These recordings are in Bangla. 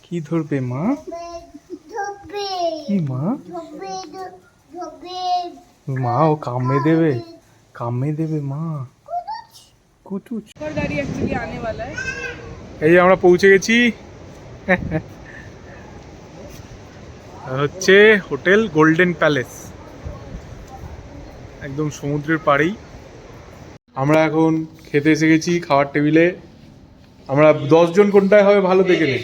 কি ধরবে মা? কি মা? মা ও কামড়ে দেবে, কামড়ে দেবে মা। কুচুচ গাড়ি एक्चुअली आने वाला है। এই আমরা পৌঁছে গেছি। হচ্ছে হোটেল গোল্ডেন প্যালেস, একদম সমুদ্রের পাড়েই। আমরা এখন খেতে এসে গেছি খাওয়ার টেবিলে। আমরা 10 জন কোনটায় হবে ভালো দেখে নে।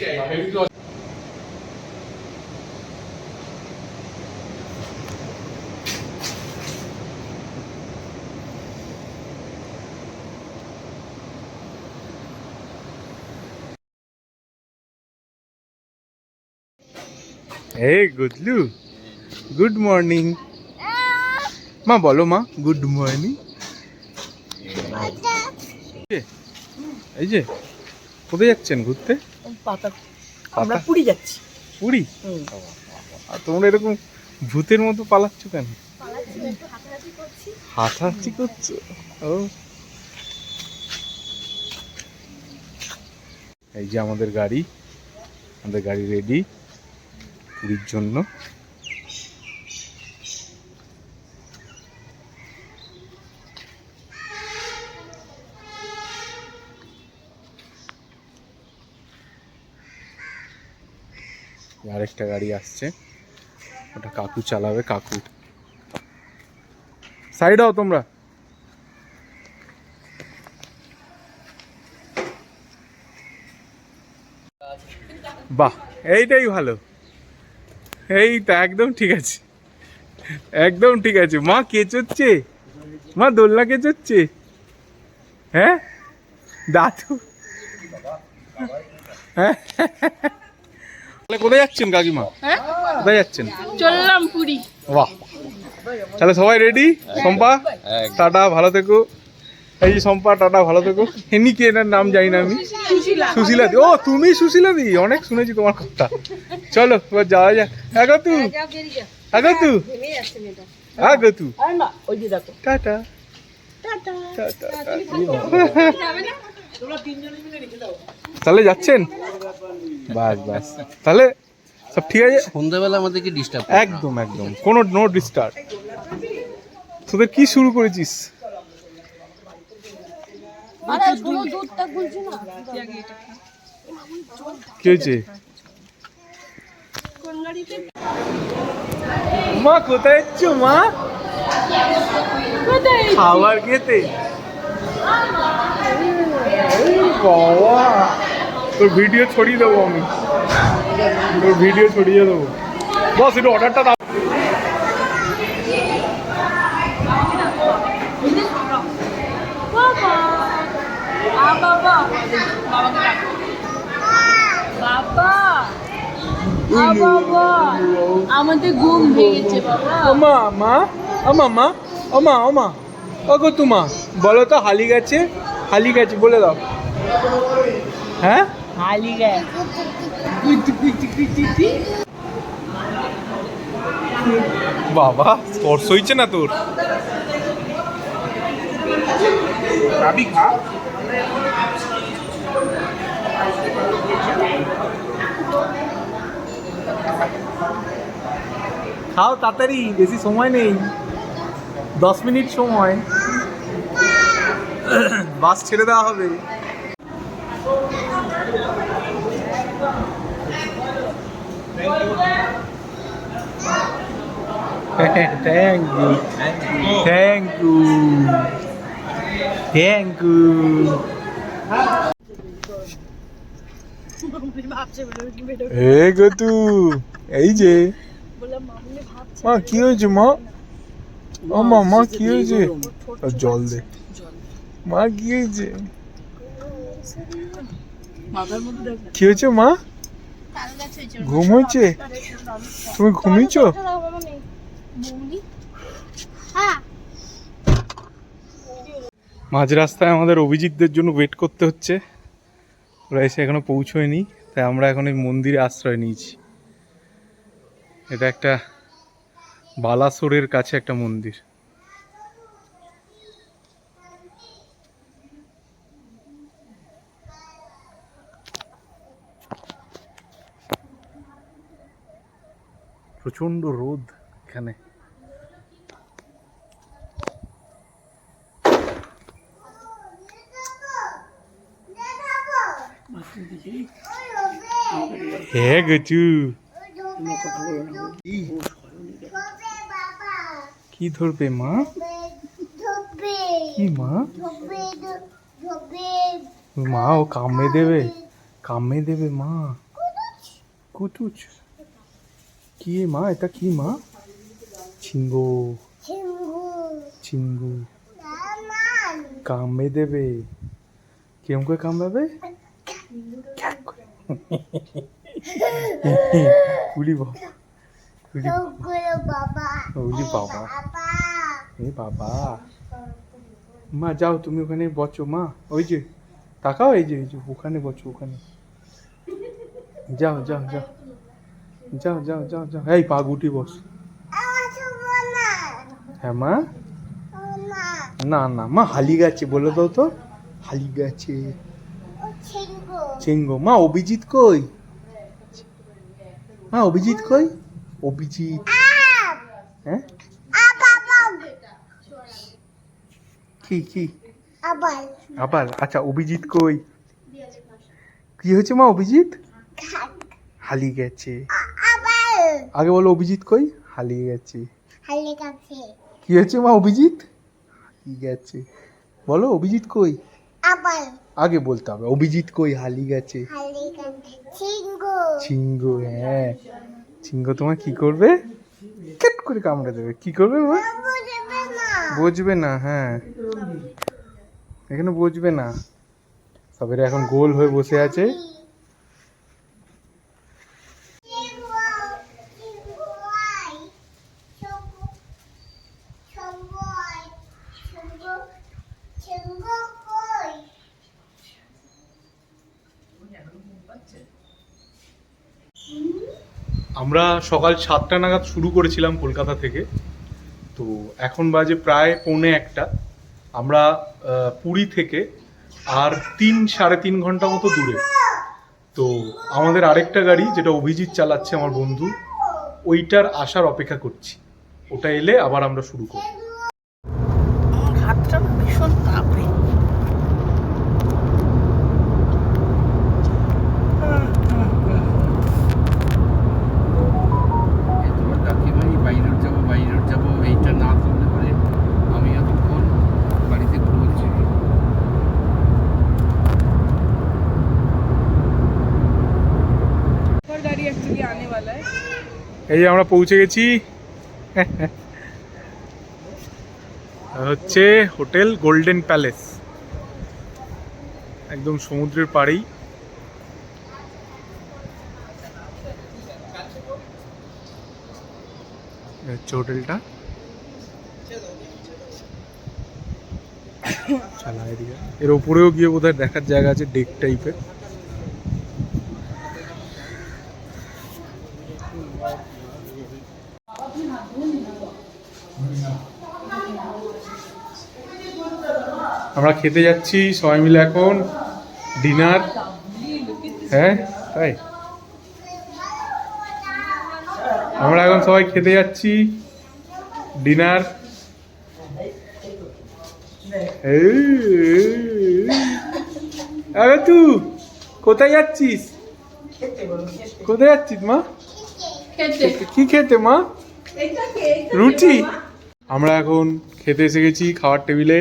এই গুডলু, গুড মর্নিং মা। বলো মা, গুড মর্নিং। এই যে কোথায় যাচ্ছেন ঘুরতে? আমরা পুরী যাচ্ছি। পুরী? আর তোমরা এরকম ভূতের মতো পালাচ্ছ কেন? হাঁটাহাঁটি করছো? ও এই যে আমাদের গাড়ি রেডি পুরীর জন্য। আরেকটা গাড়ি আসছে, ওটা কাকু চালাবে। কাকু সাইড হও তোমরা। বাহ, এইটাই ভালো, এইটা একদম ঠিক আছে, একদম ঠিক আছে। মা কেচোচ্ছে, মা দোলনা কেচোচ্ছে। হ্যাঁ দাদু, হ্যাঁ। কোথায় যাচ্ছেন কাকিমা? কোথায় যাচ্ছেন? চললাম পুরী। বাহ, তাহলে সবাই রেডি? শম্পা টাটা, ভালো থেকো। এই যে শম্পা টাটা, ভালো থেকো। এনি কি এনার নাম জানি না আমি। সুশীলা দি। ও তুমি সুশীলা দি, অনেক শুনেছি তোমার কথা। চলো এবার যাওয়া যাক। আগতু, আগতু, আগতু, টাটা, তাহলে যাচ্ছেন? বাস বাস, তাহলে সব ঠিক আছে। সন্ধ্যাবেলা আমাদেরকে ডিস্টার্ব একদম একদম, কোনো নো ডিস্টার্ব। তোদের কি শুরু করেছিস? কি হয়েছে? মা কোথায় যাচ্ছ মা? খাবার খেতে? বাবা, তোর ভিডিও ছড়িয়ে দেবো আমি, তোর ভিডিও ছড়িয়ে দেবো। বস একটু অর্ডারটা দাও। আমাদের ঘুম ভেঙেছে বাবা। ওমা মা, ওমা মা, ওমা ওমা, ওগো তোমা বলো তো, হালি গেছে, হালি গেছে বলে দাও। হ্যাঁ হালি গায়ে বাবা, স্পর্শ হয়েছে না তোর? খাও তাড়াতাড়ি, বেশি সময় নেই, 10 মিনিট সময়, বাস ছেড়ে দেওয়া হবে। Thank you, thank you, thank you. এই গতু, এই যে মা, কি হয়েছে মা? ও মা, মা কি হয়েছে? জল দে মা, কি হয়েছে? কি হয়েছে মা? ঘুম হয়েছে? তুমি ঘুমিয়েছো? মাঝ রাস্তায় আমাদের অভিজিৎদের জন্য ওয়েট করতে হচ্ছে, ওরা এসে এখনো পৌঁছয়নি, তাই আমরা এখন এই মন্দিরে আশ্রয় নিয়েছি। এটা একটা বালাসোরের কাছে একটা মন্দির। প্রচন্ড রোদ এখানে। হ্যাঁ গেছু কি ধরবে মা? কি মা? মা ও কামড়ে দেবে, কামড়ে দেবে মা। কুটুচ কি মা? এটা কি মা? ছিঙ্গু, ছিঙ্গু কামড়ে দেবে। কেমন করে কামড়াবে? উলি বাবা, উলি বাবা, এ বাবা। মা যাও তুমি ওখানে বসো মা, ওই যে তাকাও, এই যে ওখানে বসো, ওখানে যাও যাও যাও যাও যাও যাও যাও। এই পা গুটি বস। হ্যাঁ মা, না না মা হারিয়ে গেছে বলে দাও তো, হারিয়ে গেছে। চেঙ্গো। মা অভিজিৎ কই? মা অভিজিৎ কই? অভিজিৎ হ্যাঁ কি কি আবার? আচ্ছা অভিজিৎ কই? কি হয়েছে মা? অভিজিৎ হারিয়ে গেছে। আগে বলো অভিজিৎ কই? হারিয়ে গেছে। কি হয়েছে মা? অভিজিৎ হারিয়ে গেছে। বলো অভিজিৎ কই? আগে বলতে হবে অভিজিৎ কই হারিয়ে গেছে। চিঙ্গু, হ্যাঁ চিঙ্গু তোমার কি করবে? কেট করে কামড়ে দেবে। কি করবে মা? বুঝবে না। হ্যাঁ এখানে বুঝবে না। সবাই এখন গোল হয়ে বসে আছে। আমরা সকাল 7টা নাগাদ শুরু করেছিলাম কলকাতা থেকে, তো এখন বাজে প্রায় 1:45। আমরা পুরী থেকে আর 3-3.5 ঘন্টা মতো দূরে। তো আমাদের আরেকটা গাড়ি যেটা অভিজিৎ চালাচ্ছে আমার বন্ধু, ওইটার আসার অপেক্ষা করছি। ওটা এলে আবার আমরা শুরু করব। হাতটা ভীষণ কাঁপে। এই যে আমরা পৌঁছে গেছি, হচ্ছে হোটেল গোল্ডেন প্যালেস, একদম সমুদ্রের পাড়েই। হচ্ছে হোটেলটা। এর ওপরেও গিয়ে বোধহয় দেখার জায়গা আছে, ডেক টাইপের। আমরা খেতে যাচ্ছি সবাই মিলে এখন ডিনার। হ্যাঁ তাই আমরা এখন সবাই খেতে যাচ্ছি ডিনার। আরে তুই কোথায় যাচ্ছিস? কোথায় যাচ্ছিস মা? কি খেতে মা? রুটি। আমরা এখন খেতে এসে গেছি খাওয়ার টেবিলে।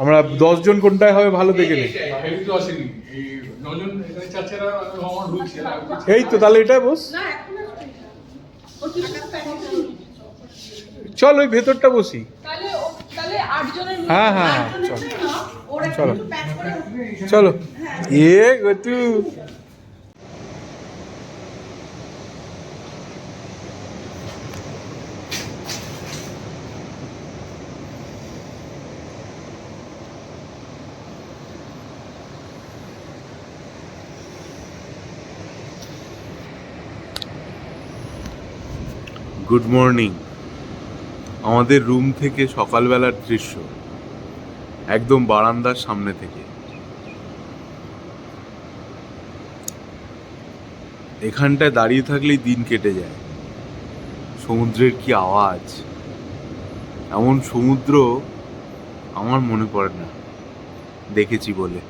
আমরা 10 জন কোনটায় হবে ভালো দেখে নে। এই তো তাহলে এটাই বস। চল ওই ভেতরটা বসি। হ্যাঁ হ্যাঁ হ্যাঁ চলো চলো চলো। এ গতু গুড মর্নিং। আমাদের রুম থেকে সকালবেলার দৃশ্য, একদম বারান্দার সামনে থেকে। এখানটায় দাঁড়িয়ে থাকলেই দিন কেটে যায়। সমুদ্রের কি আওয়াজ, এমন সমুদ্র আমার মনে পড়ে না দেখেছি বলে।